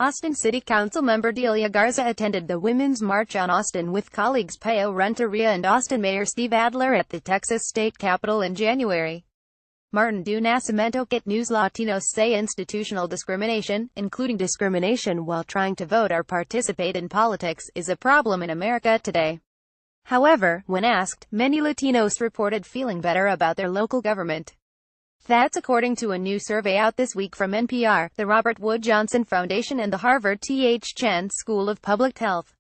Austin City Council member Delia Garza attended the Women's March on Austin with colleagues Pio Rente and Austin Mayor Steve Adler at the Texas state capitol in January. Martin do Nascimento Kit News. Latinos say institutional discrimination, including discrimination while trying to vote or participate in politics, is a problem in America today. However, when asked, many Latinos reported feeling better about their local government. That's according to a new survey out this week from NPR, the Robert Wood Johnson Foundation and the Harvard T.H. Chan School of Public Health.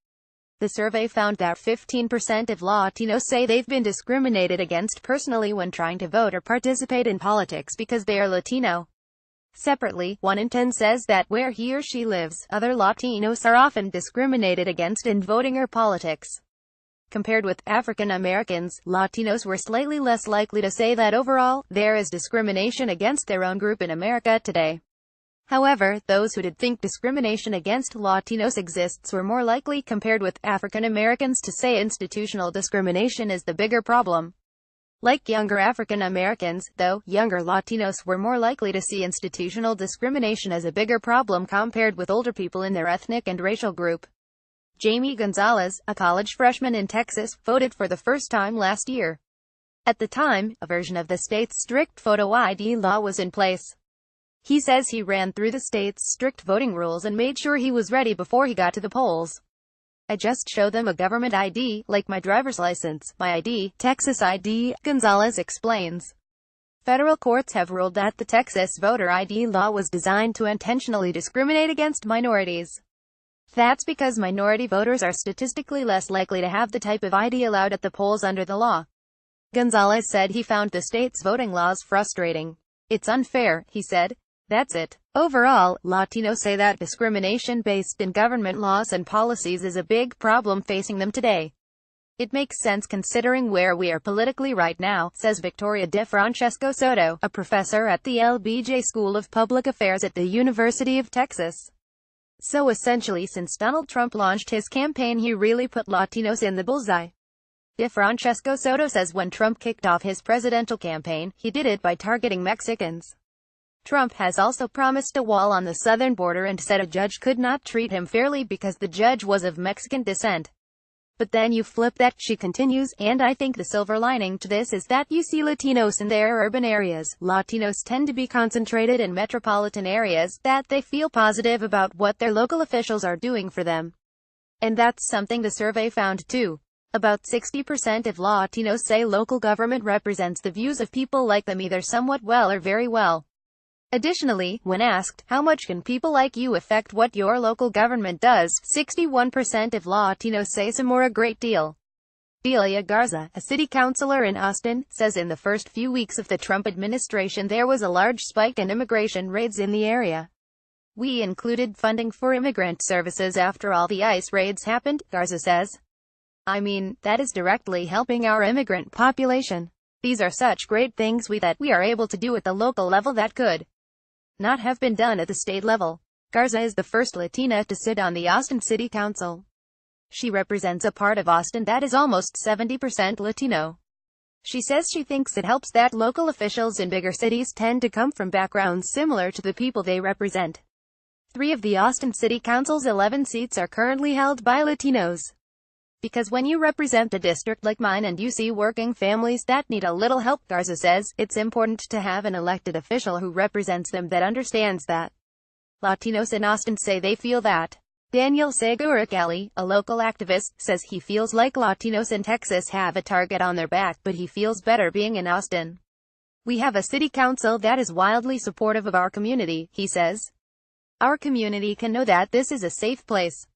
The survey found that 15% of Latinos say they've been discriminated against personally when trying to vote or participate in politics because they are Latino. Separately, 1 in 10 says that where he or she lives, other Latinos are often discriminated against in voting or politics. Compared with African Americans, Latinos were slightly less likely to say that overall, there is discrimination against their own group in America today. However, those who did think discrimination against Latinos exists were more likely compared with African Americans to say institutional discrimination is the bigger problem. Like younger African Americans, though, younger Latinos were more likely to see institutional discrimination as a bigger problem compared with older people in their ethnic and racial group. Jamie Gonzalez, a college freshman in Texas, voted for the first time last year. At the time, a version of the state's strict photo ID law was in place. He says he ran through the state's strict voting rules and made sure he was ready before he got to the polls. I just show them a government ID, like my driver's license, my ID, Texas ID, Gonzalez explains. Federal courts have ruled that the Texas voter ID law was designed to intentionally discriminate against minorities. That's because minority voters are statistically less likely to have the type of ID allowed at the polls under the law. Gonzalez said he found the state's voting laws frustrating. It's unfair, he said. That's it. Overall, Latinos say that discrimination based in government laws and policies is a big problem facing them today. It makes sense considering where we are politically right now, says Victoria DeFrancesco Soto, a professor at the LBJ School of Public Affairs at the University of Texas. So essentially, since Donald Trump launched his campaign, he really put Latinos in the bullseye. DeFrancesco Soto says when Trump kicked off his presidential campaign, he did it by targeting Mexicans. Trump has also promised a wall on the southern border and said a judge could not treat him fairly because the judge was of Mexican descent. But then you flip that, she continues, and I think the silver lining to this is that you see Latinos in their urban areas. Latinos tend to be concentrated in metropolitan areas, that they feel positive about what their local officials are doing for them. And that's something the survey found too. About 60% of Latinos say local government represents the views of people like them either somewhat well or very well. Additionally, when asked, how much can people like you affect what your local government does, 61% of Latinos say some or a great deal. Delia Garza, a city councilor in Austin, says in the first few weeks of the Trump administration there was a large spike in immigration raids in the area. We included funding for immigrant services after all the ICE raids happened, Garza says. I mean, that is directly helping our immigrant population. These are such great things that we are able to do at the local level that could not have been done at the state level. Garza is the first Latina to sit on the Austin City Council. She represents a part of Austin that is almost 70% Latino. She says she thinks it helps that local officials in bigger cities tend to come from backgrounds similar to the people they represent. 3 of the Austin City Council's 11 seats are currently held by Latinos. Because when you represent a district like mine and you see working families that need a little help, Garza says, it's important to have an elected official who represents them that understands that. Latinos in Austin say they feel that. Daniel Segura-Kelly, a local activist, says he feels like Latinos in Texas have a target on their back, but he feels better being in Austin. We have a city council that is wildly supportive of our community, he says. Our community can know that this is a safe place.